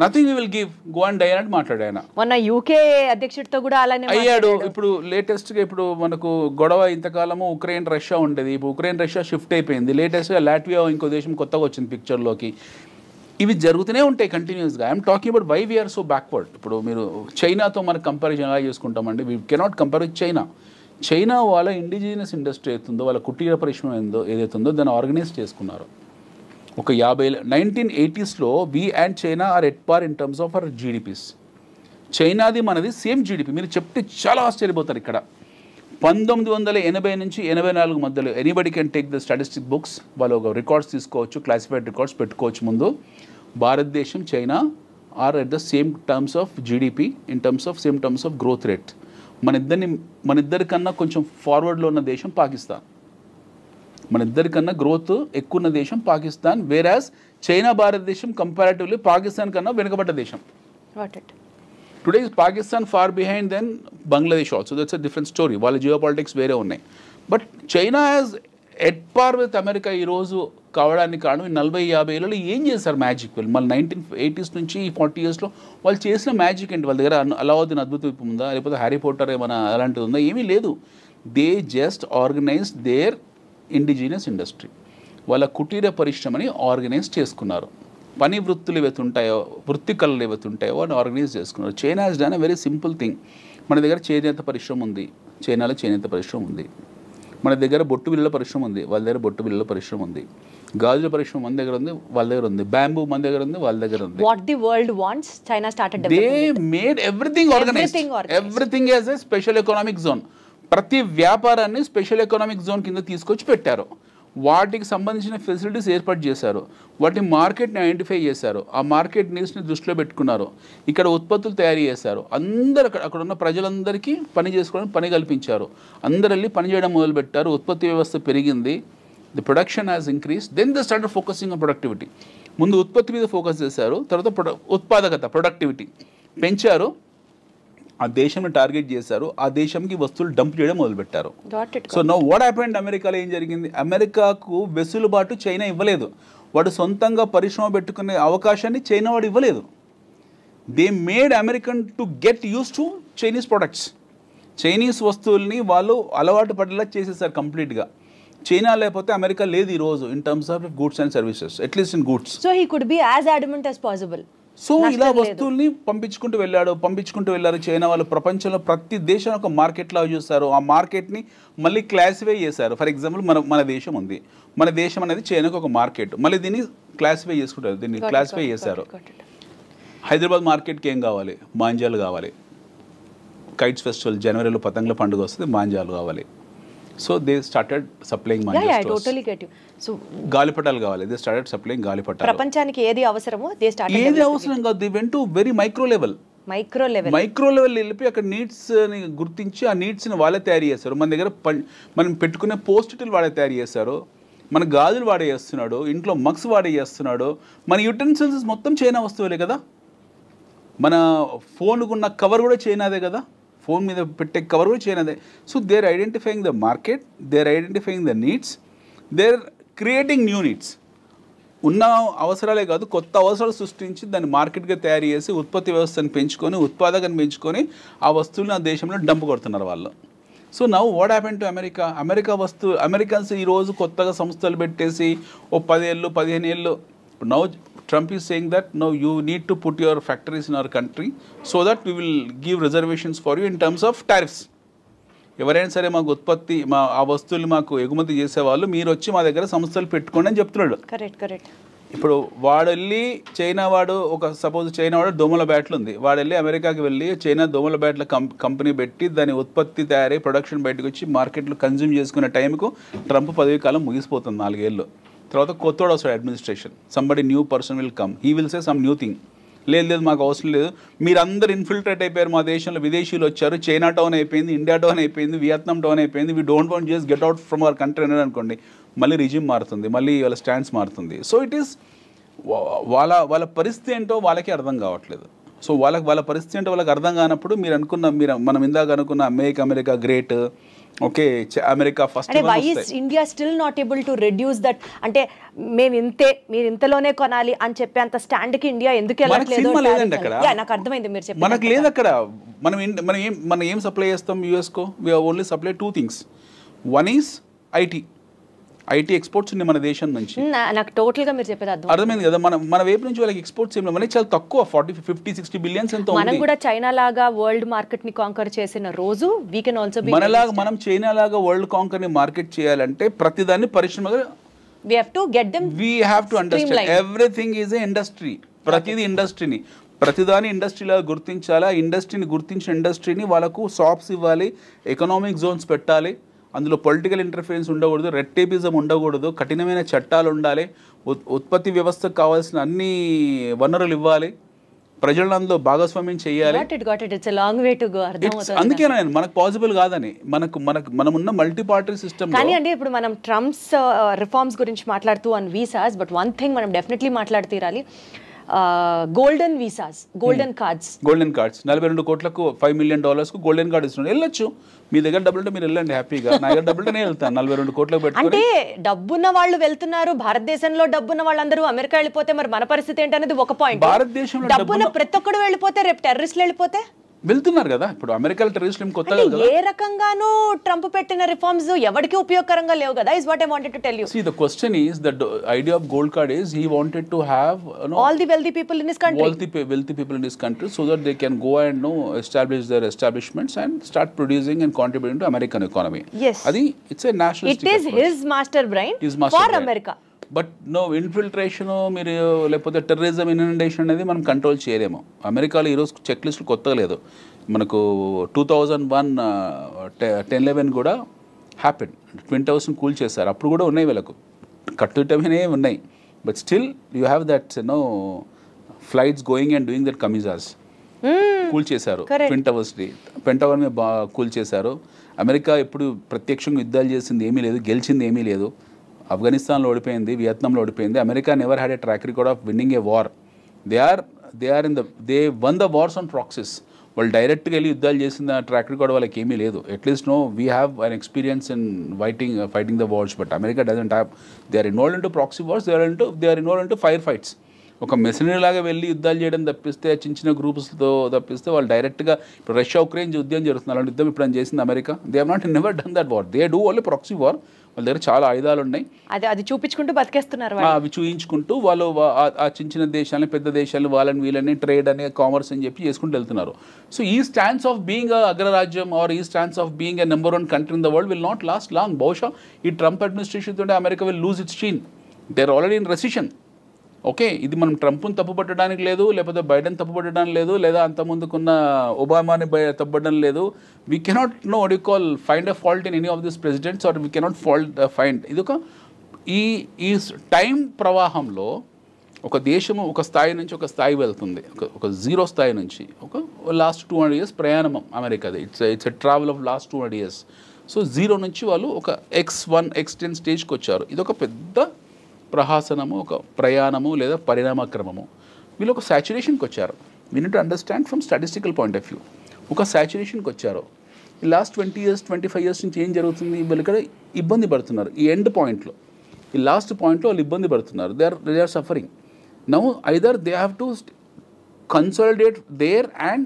nothing will give, go and die అని మాట్లాడాడు ఆయన. మొన్న యూకే అధ్యక్షుడితో కూడా అలానే అయ్యాడు. ఇప్పుడు లేటెస్ట్గా ఇప్పుడు మనకు గొడవ ఇంతకాలము ఉక్రెయిన్ రష్యా ఉండేది, ఇప్పుడు ఉక్రెయిన్ రష్యా షిఫ్ట్ అయిపోయింది. లేటెస్ట్గా లాట్వియా ఇంకో దేశం కొత్తగా వచ్చింది పిక్చర్లోకి. ఇవి జరుగుతూనే ఉంటాయి కంటిన్యూస్గా. I'm talking about why we're so backward. ఇప్పుడు మీరు చైనాతో మనకు కంపారిజన్ ఎలా చేసుకుంటామండి? We cannot compare with China. China వాళ్ళ ఇండిజినియస్ ఇండస్ట్రీ అవుతుందో వాళ్ళ కుటీర పరిశ్రమ ఏదైతే ఉందో దాన్ని ఆర్గనైజ్ చేసుకున్నారు. ఒక 1980s we and China are at par in terms of our GDPs. చైనాది మనది సేమ్ జీడిపి. మీరు చెప్తే చాలా ఆశ్చర్యపోతారు. ఇక్కడ 1980 నుంచి 84 మధ్యలో anybody can take the statistic books, వాళ్ళు ఒక రికార్డ్స్ తీసుకోవచ్చు, క్లాసిఫైడ్ రికార్డ్స్ పెట్టుకోవచ్చు. ముందు భారతదేశం China are at the same terms of GDP in terms of same terms of growth rate. మన ఇద్దరికన్నా కొంచెం ఫార్వర్డ్లో ఉన్న దేశం పాకిస్తాన్. మన ఇద్దరికన్నా గ్రోత్ ఎక్కువ ఉన్న దేశం పాకిస్తాన్. వేరాజ్ చైనా భారతదేశం కంపారిటివ్లీ పాకిస్తాన్ కన్నా వెనుకబడ్డ దేశం. Today is Pakistan far behind then Bangladesh also. That's a different story. వాళ్ళ జియో పాలిటిక్స్ వేరే ఉన్నాయి. But China as at par with America ఈరోజు కావడానికి కారణం 40-50 ఏళ్ళలో ఏం చేశారు మ్యాజిక్. వాళ్ళు మళ్ళీ 1980s నుంచి 40 yearsలో వాళ్ళు చేసిన మ్యాజిక్ ఏంటి? వాళ్ళ దగ్గర అలావుద్దీన్ అద్భుత విప్పు ఉందా, లేకపోతే హ్యారీ పోటర్ ఏమైనా అలాంటిది ఉందా? ఏమీ లేదు. They just organise their indigenous industry. వాళ్ళ కుటీర పరిశ్రమని ఆర్గనైజ్ చేసుకున్నారు. పని వృత్తులు ఏవైతే ఉంటాయో, వృత్తి కళలు ఏవైతే ఉంటాయో వాటిని ఆర్గనైజ్ చేసుకున్నారు. China has done a very simple thing. మన దగ్గర చేనేత పరిశ్రమ ఉంది, చైనాలో చేనేత పరిశ్రమ ఉంది. మన దగ్గర బొట్టు బిళ్ళల పరిశ్రమ ఉంది, వాళ్ళ దగ్గర బొట్టు బిళ్ళల పరిశ్రమ ఉంది. గాజుల పరిశ్రమ మన దగ్గర ఉంది, వాళ్ళ దగ్గర ఉంది. బ్యాంబూ మన దగ్గర ఉంది, వాళ్ళ దగ్గర ఉంది. What the world wants, China started They developing. made everything organized. Everything as a special economic zone. ప్రతి వ్యాపారాన్ని స్పెషల్ ఎకనామిక్ జోన్ కింద తీసుకొచ్చి పెట్టారు. వాటికి సంబంధించిన ఫెసిలిటీస్ ఏర్పాటు చేశారు. వాటి మార్కెట్ని ఐడెంటిఫై చేశారు. ఆ మార్కెట్ నీడ్స్ని దృష్టిలో పెట్టుకున్నారు. ఇక్కడ ఉత్పత్తులు తయారు చేశారు. అందరు అక్కడ ఉన్న ప్రజలందరికీ పని చేసుకోవడానికి పని కల్పించారు. అందరు వెళ్ళి పని చేయడం మొదలుపెట్టారు. ఉత్పత్తి వ్యవస్థ పెరిగింది. The production has increase. Then the started focusing on productivity. ముందు ఉత్పత్తి మీద ఫోకస్ చేశారు, తర్వాత ఉత్పాదకత ప్రొడక్టివిటీ పెంచారు. ఆ దేశంని టార్గెట్ చేశారు. ఆ దేశంకి వస్తువులు డంప్ చేయడం మొదలుపెట్టారు. So know what happened? అమెరికాలో ఏం జరిగింది? అమెరికాకు వెసులుబాటు చైనా ఇవ్వలేదు. వాడు సొంతంగా పరిశ్రమ పెట్టుకునే అవకాశాన్ని చైనా వాడు ఇవ్వలేదు. They made American to get use to Chinese products. Chinese వస్తువుల్ని వాళ్ళు అలవాటు పడేలా చేసేసారు కంప్లీట్గా. చైనా లేకపోతే అమెరికా లేదు ఈరోజు in terms of goods and services, at least in goods. So he could be as adamant as possible. So ఇలా వస్తువుల్ని పంపించుకుంటూ వెళ్ళారు చైనా వాళ్ళు. ప్రపంచంలో ప్రతి దేశం ఒక మార్కెట్ లాగా చూస్తారు. ఆ మార్కెట్ని మళ్ళీ క్లాసిఫై చేశారు. ఫర్ ఎగ్జాంపుల్ మన దేశం ఉంది. మన దేశం అనేది చైనాకు ఒక మార్కెట్. మళ్ళీ దీన్ని క్లాసిఫై చేసుకుంటారు. దీన్ని క్లాసిఫై చేశారు. హైదరాబాద్ మార్కెట్కి ఏం కావాలి? మాంజాలు కావాలి. కైట్స్ ఫెస్టివల్ జనవరిలో పతంగుల పండుగ వస్తుంది, మాంజాలు కావాలి. సో దే స్టార్టెడ్ సప్లయింగ్ గాలిపటాలు కావాలి. దే స్టార్టెడ్ సప్లయింగ్ గాలిపటాలు. ప్రపంచానికి ఏది అవసరమో ఏది అవసరం కాదు. They went to very micro level వెళ్ళిపోయి అక్కడ నీడ్స్ని గుర్తించి ఆ నీడ్స్ని వాళ్ళే తయారు చేస్తారు. మన దగ్గర మనం పెట్టుకునే పోస్టులు వాడే తయారు చేస్తారు. మన గాజులు వాడే చేస్తున్నాడు, ఇంట్లో మగ్స్ వాడే చేస్తున్నాడు. మన యుటెన్సిల్స్ మొత్తం చైనా వస్తువులే కదా. మన ఫోన్కున్న కవర్ కూడా చైనాదే కదా. ఫోన్ మీద పెట్టే కవర్ కూడా చైనాదే. So they are identifying the market, they are identifying the needs, they are creating new needs. ఉన్న అవసరాలే కాదు, కొత్త అవసరాలు సృష్టించి దాన్ని మార్కెట్గా తయారు చేసి ఉత్పత్తి వ్యవస్థను పెంచుకొని, ఉత్పాదకను పెంచుకొని ఆ వస్తువులను ఆ దేశంలో డంప్ కొడుతున్నారు వాళ్ళు. So now what happen to America? Americans ఈరోజు కొత్తగా సంస్థలు పెట్టేసి 10 ఏళ్ళు 15 ఏళ్ళు. Now Trump is saying that no, you need to put your factories in our country so that we will give reservations for you in terms of tariffs. ఎవరైనా సరే మాకు ఉత్పత్తి ఆ వస్తువులు మాకు ఎగుమతి చేసేవాళ్ళు మీరు వచ్చి మా దగ్గర సంస్థలు పెట్టుకోండి అని చెప్తున్నాడు. కరెక్ట్. ఇప్పుడు వాడు వెళ్ళి చైనా వాడు సపోజ్ చైనా వాడు దోమల బ్యాట్లు ఉంది. వాడు వెళ్ళి అమెరికాకి వెళ్ళి చైనా దోమల బ్యాట్ల కంపెనీ పెట్టి దాని ఉత్పత్తి తయారై ప్రొడక్షన్ బయటకు వచ్చి మార్కెట్లో కన్జ్యూమ్ చేసుకునే టైంకు ట్రంప్ పదవి కాలం ముగిసిపోతుంది 4 ఏళ్ళు. తర్వాత కొత్తోడు వస్తాడు administration. Somebody new person will come, he will say some new thing. లేదు మాకు అవసరం లేదు, మీరందరూ ఇన్ఫిల్ట్రేట్ అయిపోయారు మా దేశంలో, విదేశీయులు వచ్చారు, చైనా టౌన్ అయిపోయింది, ఇండియా టౌన్ అయిపోయింది, వియత్నాం టౌన్ అయిపోయింది, we don't want just get out from our country అనేది అనుకోండి, మళ్ళీ రిజిమ్ మారుతుంది, మళ్ళీ వాళ్ళ స్టాండ్స్ మారుతుంది. సో ఇట్ ఈస్ వాళ్ళ పరిస్థితి ఏంటో వాళ్ళకి అర్థం కావట్లేదు. సో వాళ్ళ పరిస్థితి ఏంటో వాళ్ళకి అర్థం కానప్పుడు మనం ఇందాక అనుకున్న America great, okay America first. Why is India still not able to reduce that? అంటే మీరు ఇంతలోనే కొనాలి అని చెప్పే అంత స్టాండ్ కి ఇండియా ఎందుకు వెళ్ళట్లేదు? నాకు అర్థమైంది మీరు చెప్పి. మనకు లేదు అక్కడ. మనం ఏం సప్లై చేస్తాం యూఎస్ కో? We only supply 2 things. One is IT. IT exports ఉన్నాయి మన దేశం నుంచి. నాకు టోటల్ గా మీరు చెప్పేది అర్థమైంది కదా. మన వైపు నుంచి వాళ్ళకి ఎక్స్పోర్ట్స్ ఏం లేవు, చాలా తక్కువ 40-50-60 బిలియన్స్ ఎంతో. మనం కూడా చైనా లాగా వరల్డ్ మార్కెట్ ని కాంకర్ చేసిన రోజు వీ కెన్ ఆల్సో బి మనలాగా మనం చైనా లాగా వరల్డ్ కాంకర్ ని మార్కెట్ చేయాలంటే ప్రతిదాన్ని పరిశ్రమగా we have to get them, we have to understand everything is a industry. ప్రతిది ఇండస్ట్రీని, ప్రతిదాని ఇండస్ట్రీలా గుర్తించాలా. ఇండస్ట్రీని గుర్తించిన ఇండస్ట్రీని వాళ్ళకు షాప్స్ ఇవ్వాలి, ఎకనామిక్ జోన్స్ పెట్టాలి, అందులో పొలిటికల్ ఇంటర్ఫరెన్స్ ఉండకూడదు, రెడ్ టేపిజం ఉండకూడదు, కఠినమైన చట్టాలు ఉండాలి, ఉత్పత్తి వ్యవస్థకు కావాల్సిన అన్ని వనరులు ఇవ్వాలి, ప్రజలను అందులో భాగస్వామ్యం చేయాలి. అందుకే మనకు పాసిబుల్ కాదని, మనం ఉన్న మల్టీ పార్టీ సిస్టమ్. కానీ అండి ఇప్పుడు మనం ట్రంప్స్ రిఫార్మ్స్ గురించి మాట్లాడుతూ on visas, but one thing మనం డెఫినెట్లీ మాట్లాడుతీరాలి, గోల్డెన్ వీసాస్, గోల్డెన్ కార్డ్స్. 42 కోట్లకు $5 million గోల్డెన్ కార్డ్ ఇస్తున్నాడు. వెళ్ళొచ్చు, మీ దగ్గర డబ్బులు ఉంటే మీరు వెళ్ళండి హ్యాపీగా. నా దగ్గర డబ్బులు ఉంటే నేను వెళ్తాను 42 కోట్లకు పెట్టుకొని. అంటే డబ్బున్న వాళ్ళు వెళ్తున్నారు, భారతదేశంలో డబ్బున్న వాళ్ళందరూ అమెరికా వెళ్ళిపోతే మరి మన పరిస్థితి ఏంటనేది ఒక పాయింట్. భారతదేశంలో డబ్బున్న ప్రతి ఒక్కడు వెళ్ళిపోతే రేపు టెర్రరిస్టులు వెళ్ళిపోతే వెళ్తున్నారు కదా. ఇప్పుడు అమెరికాలో టెర్రరిస్టులు కొత్తగా ఏ రకంగానూ ట్రంప్ పెట్టిన రిఫార్మ్స్ ఎవరికి ఉపయోగకరంగా లేవు కదా. Is what I wanted to tell you. See, the question is, the idea of gold card is he wanted to have all the wealthy people in his country, wealthy people in his country, so that they can go and establish their establishments and start producing and contributing to American economy. Yes, adi it's a nationalistic it is approach. His master brain for America. But no infiltration, మీరు లేకపోతే terrorism infiltration అనేది మనం control చేయలేము. అమెరికాలో ఈరోజు check లిస్టులు కొత్తగా లేదు. మనకు 2001 10/11 కూడా హ్యాపెన్, ట్విన్ టవర్స్ని కూల్ చేశారు. అప్పుడు కూడా ఉన్నాయి వీళ్ళకు, కట్టుటమే ఉన్నాయి. But still you have that flights going and doing that kamikazes. కూల్ చేశారు ట్విన్ టవర్స్ని, పెంటగన్ కూల్ చేశారు. అమెరికా ఎప్పుడు ప్రత్యక్షంగా యుద్ధాలు చేసింది ఏమీ లేదు, గెలిచింది ఏమీ లేదు. ఆఫ్ఘనిస్తాన్లో ఓడిపోయింది, వియత్నాంలో ఓడిపోయింది. America never had a track record of winning a war. They one the wars on praxis. వాళ్ళు డైరెక్ట్గా వెళ్ళి యుద్ధాలు చేసిన ట్రాక్ రికార్డ్ వాళ్ళకి ఏమీ లేదు. At least we have an experience in fighting the wars. But America doesn't have. They are involved in to proxy wars, they are involved in to fire fights. ఒక machinery లాగా వెళ్ళి యుద్ధాలు చేయడం తప్పిస్తే, చిన్న చిన్న గ్రూప్స్తో తప్పిస్తే వాళ్ళు డైరెక్ట్గా ఇప్పుడు రష్యా ఉక్రెయిన్ యుద్ధం జరుగుతుంది, అలాంటి యుద్ధం ఇప్పుడు చేసింది America. They have not never done that war. They do only proxy war. వాళ్ళ దగ్గర చాలా ఆయుధాలు ఉన్నాయి, అది చూపించుకుంటూ బతికేస్తున్నారు. అవి చూయించుకుంటూ వాళ్ళు ఆ చిన్న చిన్న దేశాలని, పెద్ద దేశాలను, వాళ్ళని వీళ్ళని ట్రేడ్ అని, కామర్స్ అని చెప్పి చేసుకుంటూ వెళ్తున్నారు. సో ఈ స్టాన్స్ ఆఫ్ బీయింగ్ అగ్రరాజ్యం ఆర్ ఈ stance of being a number 1 country in the world will not last long. బహుశా ఈ ట్రంప్ అడ్మినిస్ట్రేషన్ తోటి America will lose its sheen. They are already in recession. Okay, ఇది మనం ట్రంప్ను తప్పుపట్టడానికి లేదు, లేకపోతే బైడెన్ తప్పుపట్టడం లేదు, లేదా అంతకుముందుకున్న ఒబామాని తప్పుపట్టడం లేదు. We cannot find a fault in any of this presidents, or we cannot find. ఇది ఈ టైం ప్రవాహంలో ఒక దేశము ఒక స్థాయి నుంచి ఒక స్థాయి వెళ్తుంది, ఒక జీరో స్థాయి నుంచి ఒక లాస్ట్ 200 years ప్రయాణం అమెరికాది. It's a travel of last 200 years. So zero నుంచి వాళ్ళు ఒక X1 X10 స్టేజ్కి వచ్చారు. ఇది ఒక పెద్ద ప్రహాసనము, ఒక ప్రయాణము లేదా పరిణామక్రమము. వీళ్ళు ఒక సాచురేషన్కి వచ్చారు. We need to understand from statistical point of view. ఒక సాచురేషన్కి వచ్చారు. ఈ లాస్ట్ 20 years 25 years నుంచి ఏం జరుగుతుంది, వీళ్ళు ఇక్కడ ఇబ్బంది పడుతున్నారు. ఈ ఎండ్ పాయింట్లో, ఈ లాస్ట్ పాయింట్లో వాళ్ళు ఇబ్బంది పడుతున్నారు. They are suffering. Now either they have to consolidate there and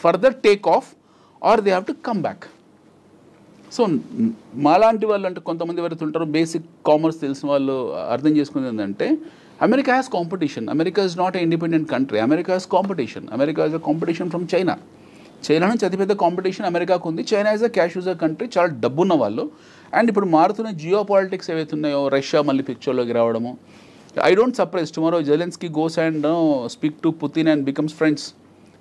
further take off, or they have to come back. So మాలాంటి వాళ్ళు అంటే కొంతమంది ఎవరైతే ఉంటారో బేసిక్ కామర్స్ తెలిసిన వాళ్ళు అర్థం చేసుకునేది ఏంటంటే, America has competition. America is not a independent country. America has competition. America is a competition from China. China నుంచి అతిపెద్ద కాంపిటీషన్ అమెరికాకు ఉంది. China is a cash user country, చాలా డబ్బున్న వాళ్ళు. అండ్ ఇప్పుడు మారుతున్న జియో పాలిటిక్స్ ఏవైతే ఉన్నాయో, రష్యా మళ్ళీ పిక్చర్లోకి రావడము. I don't surprise tomorrow Zelensky goes and speak to Putin and becomes friends.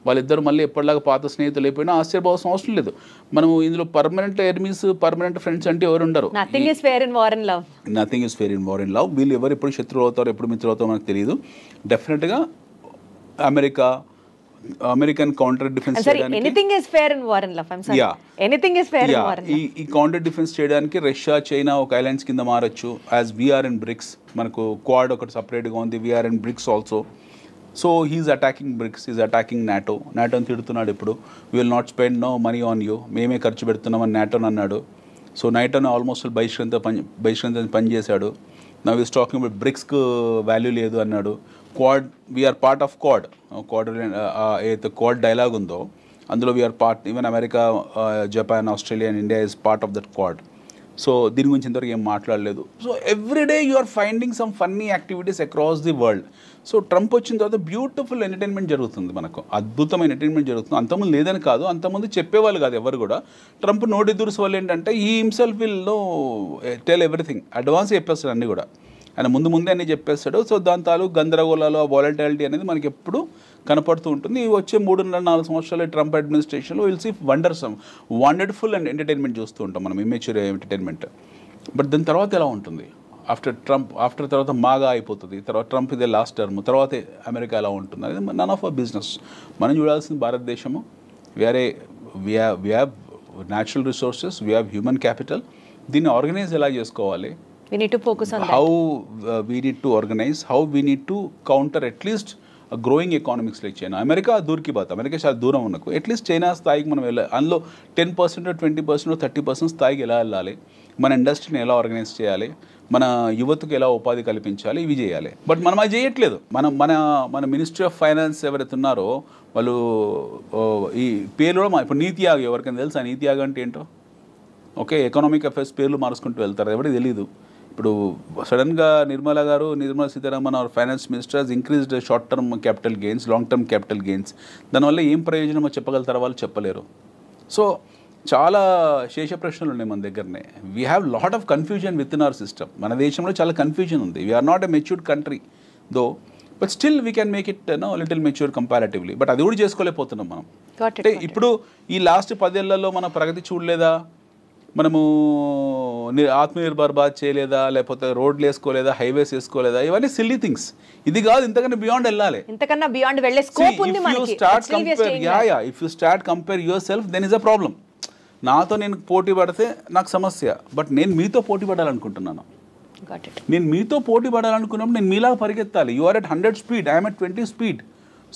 వాళ్ళిద్దరు మళ్ళీ ఎప్పటిలాగా పాత స్నేహితులు అయిపోయినా ఆశ్చర్యపోవాల్సిన అవసరం లేదు. మనం ఇందులో పర్మనెంట్ ఎనిమీస్, పర్మనెంట్ ఫ్రెండ్స్ అంటే ఎవరు ఉండరు. Nothing is fair in war and love. వీళ్ళు ఎవరు ఎప్పుడు శత్రువులు అవుతారో, ఎప్పుడు మిత్రులు అవుతారో మనకు తెలియదు. డెఫినెట్గా అమెరికన్ కౌంటర్ డిఫెన్స్ ఈ కౌంటర్ డిఫెన్స్ చేయడానికి రష్యా, చైనా ఒక అలయన్స్ కింద మారచ్చు. యాజ్ వీఆర్ ఇన్ బ్రిక్స్, మనకు క్వాడ్ ఒకటి సపరేట్గా ఉంది, we are in BRICS also. So he is attacking BRICS, is attacking నాటోని తిడుతున్నాడు. ఇప్పుడు we will not spend no money on you, మేమే ఖర్చు పెడుతున్నామని నాటోని అన్నాడు. సో నాటోని ఆల్మోస్ట్ బహిష్కరించ పనిచేశాడు. నవ్ ఈస్ టాకింగ్ అబౌట్ బ్రిక్స్కు వాల్యూ లేదు అన్నాడు. Quad, we are part of Quad. ఏదైతే క్వాడ్ డైలాగ్ ఉందో అందులో we are part. Even America, Japan, Australia and India is part of that Quad. So దీని గురించి ఇంతవరకు ఏం మాట్లాడలేదు. So everyday you are finding some funny activities across the world. So Trump వచ్చిన తర్వాత బ్యూటిఫుల్ ఎంటర్టైన్మెంట్ జరుగుతుంది, మనకు అద్భుతమైన ఎంటర్టైన్మెంట్ జరుగుతుంది. అంతకుముందు లేదని కాదు, అంతకుముందు చెప్పేవాళ్ళు కాదు ఎవరు కూడా. ట్రంప్ నోటి దురుసు వల్ల ఏంటంటే ఈ himself will know tell everything, advance చెప్పేస్తాడు అన్నీ కూడా, ఆయన ముందే అన్నీ చెప్పేస్తాడు. సో దాని తాలూకు గందరగోళాలు, ఆ వాలటాలిటీ అనేది మనకి ఎప్పుడు కనపడుతూ ఉంటుంది. వచ్చే 3.5-4 సంవత్సరాలు ట్రంప్ అడ్మినిస్ట్రేషన్లో will see wonderful and entertainment చూస్తూ ఉంటాం మనం, ఇమ్మెచ్యూర్ ఎంటర్టైన్మెంట్. బట్ దాని తర్వాత ఎలా ఉంటుంది? ఆఫ్టర్ తర్వాత మాగా అయిపోతుంది, తర్వాత ట్రంప్ ఇదే లాస్ట్ టర్మ్, తర్వాత అమెరికా ఎలా ఉంటుంది అనేది నన్ ఆఫ్ అవర్ బిజినెస్. మనం చూడాల్సింది భారతదేశము, we have natural resources, we have human capital. దీన్ని ఆర్గనైజ్ ఎలా చేసుకోవాలి, we need to focus on how we need to organize, how we need to counter at least a growing economics like China. America దూరికి బాత్, America చాలా దూరం ఉన్నకు at least China స్థాయికి మనం వెళ్ళాలి. అందులో 10%, 20%, 30% స్థాయికి ఎలా వెళ్ళాలి, మన ఇండస్ట్రీని ఎలా ఆర్గనైజ్ చేయాలి, మన యువతకు ఎలా ఉపాధి కల్పించాలి, ఇవి చేయాలి. బట్ మనం అది చేయట్లేదు. మన మినిస్ట్రీ ఆఫ్ ఫైనాన్స్ ఎవరైతే ఉన్నారో వాళ్ళు ఈ పేర్లు ఇప్పుడు నీతి ఆయోగ్, ఎవరికైనా తెలుసు ఆ నీతి ఆయోగ్ అంటే ఏంటో? ఓకే, ఎకనామిక్ అఫైర్స్ పేర్లు మార్చుకుంటూ వెళ్తారు, ఎవరికి తెలీదు. ఇప్పుడు సడన్గా Nirmala Sitharaman our finance minister has increased short term capital gains, long term capital gains. దానివల్ల ఏం ప్రయోజనమో చెప్పగలుగుతారో వాళ్ళు చెప్పలేరు. సో చాలా శేష ప్రశ్నలు ఉన్నాయి మన దగ్గరనే. We have lot of confusion with in our system. మన దేశంలో చాలా కన్ఫ్యూజన్ ఉంది. We're not a matured country though, but still we can make it little mature comparatively. But అది కూడా చేసుకోలేకపోతున్నాం మనం. అంటే ఇప్పుడు ఈ లాస్ట్ 10 ఏళ్లలో మన ప్రగతి చూడలేదా, మనము ఆత్మనిర్భర్ భారత్ చేయలేదా, లేకపోతే రోడ్లు వేసుకోలేదా, హైవేస్ వేసుకోలేదా, ఇవన్నీ సిల్లీ థింగ్స్. ఇది కాదు, ఇంతకన్నా బియాండ్ వెళ్ళాలి, ఇంతకన్నా బియాండ్ వెళ్ళే స్కోప్ ఉంది మనకి. If you start compare yourself then is a problem. నాతో నేను పోటీ పడితే నాకు సమస్య, బట్ నేను మీతో పోటీ పడాలనుకుంటున్నాను. నేను మీతో పోటీ పడాలనుకున్నప్పుడు నేను మీలాగా పరిగెత్తాలి. You are at 100 speed, I'm at 20 speed.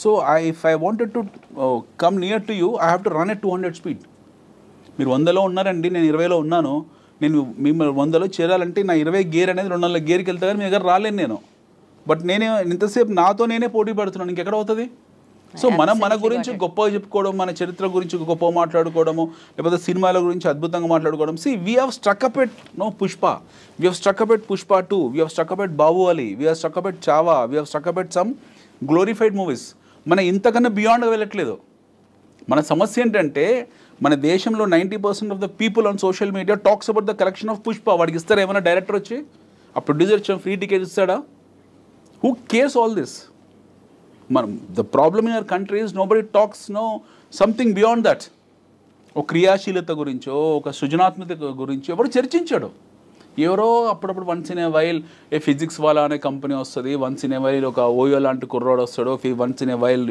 So if I wanted to come near to you, I have to run at 200 speed. మీరు 100లో ఉన్నారండి, నేను 20లో ఉన్నాను. నేను మిమ్మల్ని 100లో చేరాలంటే నా 20 గేర్ అనేది 200 గేర్కి వెళ్తా, కానీ మీ దగ్గర రాలేను నేను. బట్ నేనే ఇంతసేపు నాతో నేనే పోటీ పడుతున్నాను, ఇంకెక్కడ అవుతుంది? సో మన గురించి గొప్పగా చెప్పుకోవడం, మన చరిత్ర గురించి గొప్పగా మాట్లాడుకోవడము, లేకపోతే సినిమాల గురించి అద్భుతంగా మాట్లాడుకోవడం. We have struck up at Pushpa, we have struck up at Pushpa 2, we have struck up at Baahubali, we have struck up at Chhaava, we have struck up at some glorified movies. మన ఇంతకన్నా బియాండ్గా వెళ్ళట్లేదు. మన సమస్య ఏంటంటే మన దేశంలో 90% of the people on social media talks about the collection of Pushpa. వాడికి ఇస్తారా ఏమైనా డైరెక్టర్ వచ్చి? ఆ ప్రొడ్యూసర్ ఇచ్చిన ఫ్రీ టికెట్ ఇస్తాడా? Who cares all this? మనం the problem in our country is nobody talks something beyond that. ఒక క్రియాశీలత గురించో, ఒక సృజనాత్మకత గురించో ఎవరు చర్చించాడు? ఎవరో అప్పుడప్పుడు once in a while A physics వాళ్ళ అనే కంపెనీ వస్తుంది, వన్స్ ఇన్ ఏ వైల్ ఒక ఓయో లాంటి కుర్రాడు వస్తాడు, once in a while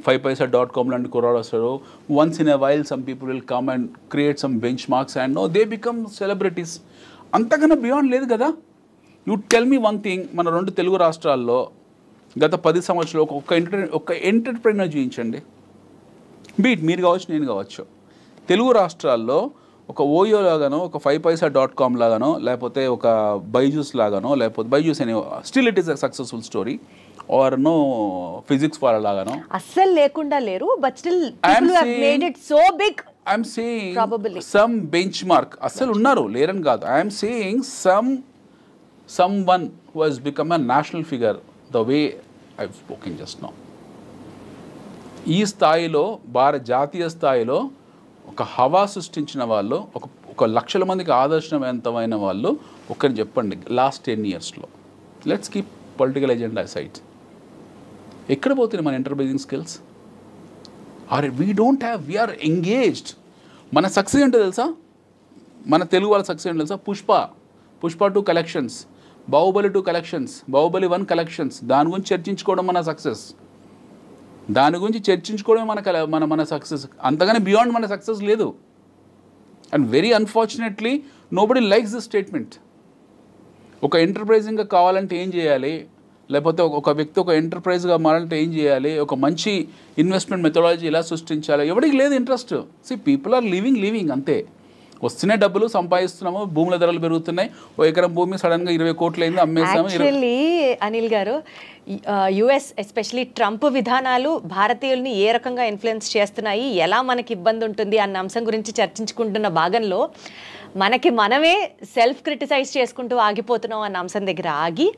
5paisa.com లాంటి కుర్రాడు వస్తాడు, once in a while some people will come and create some bench marks and they become celebrities. అంతకన్నా బియాండ్ లేదు కదా. You tell me one thing, మన 2 తెలుగు రాష్ట్రాల్లో గత 10 సంవత్సరాలు ఒక ఎంటర్ప్రెన్యూర్ చూపించండి. బీట్ మీరు కావచ్చు, నేను కావచ్చు. తెలుగు రాష్ట్రాల్లో ఒక ఓయో లాగానో, ఒక 5paisa.com లాగానో, లేకపోతే ఒక బైజూస్ లాగానో, లేకపోతే బైజూస్ అనే still it is a successful story, or physics వాళ్ళ లాగానో అస్సల్ లేకుండా లేరు. But still people have made it so big. I'm saying some benchmark అస్సలు ఉన్నారు, లేరని కాదు. I'm saying someone who has become a national figure the way I've spoken just now. ఈ స్థాయిలో జాతీయ స్థాయిలో ఒక హవా సృష్టించిన వాళ్ళు, ఒక లక్షల మందికి ఆదర్శవంతమైన వాళ్ళు ఒక్కరిని చెప్పండి లాస్ట్ 10 yearsలో. Let's keep political agenda side. ఎక్కడ పోతున్నాయి మన enterprising skills? we are engaged. మన సక్సెస్ ఏంటో తెలుసా? మన తెలుగు వాళ్ళ సక్సెస్ ఏంటో తెలుసా? Pushpa 2 collections, Baahubali 2 collections, Baahubali 1 collections. దాని గురించి చర్చించుకోవడం మన సక్సెస్. దాని గురించి చర్చించుకోవడమే మన సక్సెస్. అంతగానే బియాండ్ మన సక్సెస్ లేదు. And very unfortunately nobody likes this statement. ఒక ఎంటర్ప్రైజింగ్గా కావాలంటే ఏం చేయాలి, లేకపోతే ఒక వ్యక్తి ఒక ఎంటర్ప్రైజ్గా మారాలంటే ఏం చేయాలి, ఒక మంచి ఇన్వెస్ట్మెంట్ మెథడాలజీ ఎలా సృష్టించాలి, ఎవరికి లేదు ఇంట్రెస్ట్. పీపుల్ ఆర్ లివింగ్ అంతే. వస్తున్నాయి డబ్బులు, సంపాదిస్తున్నాము, భూముల ధరలు పెరుగుతున్నాయి. ఓ ఎకరం భూమి సడన్గా 20 కోట్లు అయింది, అమ్మేసాము. యాక్చువల్లీ అనిల్ గారు, యుఎస్ ఎస్పెషలీ ట్రంప్ విధానాలు భారతీయుల్ని ఏ రకంగా ఇన్ఫ్లుయెన్స్ చేస్తున్నాయి, ఎలా మనకి ఇబ్బంది ఉంటుంది అన్న అంశం గురించి చర్చించుకుంటున్న భాగంలో మనకి మనమే సెల్ఫ్ క్రిటిసైజ్ చేసుకుంటూ ఆగిపోతున్నాం అన్న అంశం దగ్గర ఆగి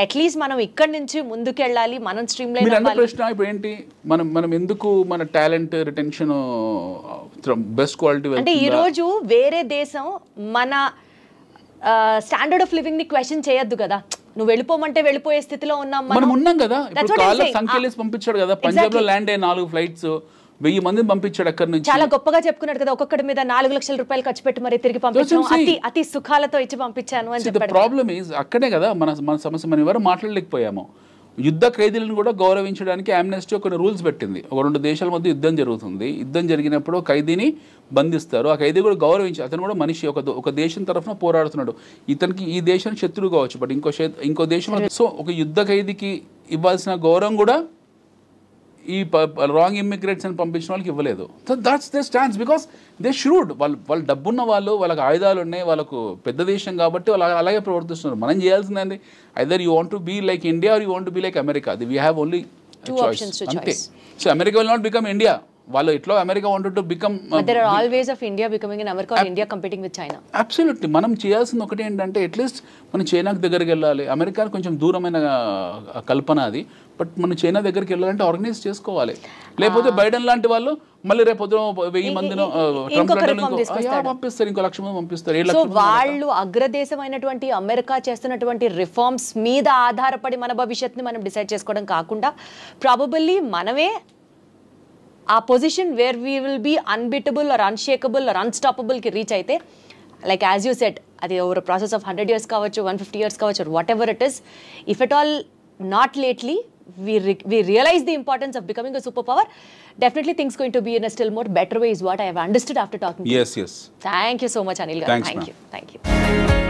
అట్లీస్ట్ మనం ఇక్కడి నుంచి ముందుకెళ్ళాలి, మనం స్ట్రీమ్ లైన్ అవ్వాలి. ప్రశ్న ఇప్పుడు ఏంటి, మనం ఎందుకు మన టాలెంట్ రిటెన్షన్ బెస్ట్ క్వాలిటీ అంటే ఈ రోజు వేరే దేశం మన స్టాండర్డ్ ఆఫ్ లివింగ్ ని క్వశ్చన్ చేయొద్దు కదా. నువ్వు వెళ్ళిపోమంటే వెళ్ళిపోయే స్థితిలో మనం ఉన్నాం కదా. ఇప్పుడు కాళ్ళ సంఖ్యలేసి పంపించాడు కదా, పంజాబ్ లో ల్యాండ్ అయ్యే 4 ఫ్లైట్స్ 1000 మందిని పంపించాడు అక్కడ నుంచి. చాలా గొప్పగా చెప్పుకున్నాడు కదా, ఒక్కొక్కటి మీద 4 లక్షల రూపాయలు ఖర్చు పెట్టి మరి తిరిగి పంపించాను, అతి సుఖాలతో ఇచ్చి పంపించాను అని చెప్పాడు. ప్రాబ్లమ్ ఈజ్ అక్కడే కదా మన సమస్య. మనం ఎవరు మాట్లాడలేకపోయాము. యుద్ధ ఖైదీలను కూడా గౌరవించడానికి ఆమ్నెస్టీ కొన్ని రూల్స్ పెట్టింది. 2 దేశాల మధ్య యుద్ధం జరుగుతుంది, యుద్ధం జరిగినప్పుడు ఖైదీని బంధిస్తారు, ఆ ఖైదీ కూడా గౌరవించి, అతను కూడా మనిషి, ఒక దేశం తరఫున పోరాడుతున్నాడు, ఇతనికి ఈ దేశం శత్రువు కావచ్చు బట్ ఇంకో దేశం. సో ఒక యుద్ధ ఖైదీకి ఇవ్వాల్సిన గౌరవం కూడా ఈ రాంగ్ ఇమ్మిగ్రేట్స్ అని పంపించిన వాళ్ళకి ఇవ్వలేదు. So that's they stands because they should. వాళ్ళు డబ్బున్న వాళ్ళు, వాళ్ళకి ఆయుధాలు ఉన్నాయి, వాళ్ళకు పెద్ద దేశం కాబట్టి వాళ్ళు అలాగే ప్రవర్తిస్తున్నారు. మనం చేయాల్సిందండి either you want to be like India or you want to be like America. We have only choice అంతే. So America will not become India. వాళ్ళు ఎట్లా America wanted to become, there are always of India becoming in America or India competing with China. Absolutely. మనం చేయాల్సింది ఒకటి ఏంటంటే at least మనం చైనాకి దగ్గరికి వెళ్ళాలి. అమెరికా కొంచెం దూరమైన కల్పన అది, బట్ మనం చైనా దగ్గరికి వెళ్ళాలంటే ఆర్గనైజ్ చేసుకోవాలి. లేకపోతే బైడెన్ లాంటి వాళ్ళు మళ్ళీ రేపు 1000 మందిని పంపిస్తారు, ఇంకో 1,00,000 మంది పంపిస్తారు. సో వాళ్ళు అగ్రదేశమైనటువంటి అమెరికా చేస్తున్నటువంటి రిఫార్మ్స్ మీద ఆధారపడి మన భవిష్యత్తుని మనం డిసైడ్ చేసుకోవడం కాకుండా ప్రాబబల్లీ మనమే ఆ position where we will be unbeatable or unshakable or అన్స్టాపబుల్కి రీచ్ అయితే, లైక్ యాజ్ యూ సెట్, అది ఓవర్ ప్రాసెస్ ఆఫ్ 100 years కావచ్చు, 150 years కావచ్చు, whatever it is, if at all not lately we realize the importance of becoming a superpower, definitely things going to be in a still more better way is what I have understood after talking to you. Yes. Thank you so much, Anil garu. Thanks, Thank you.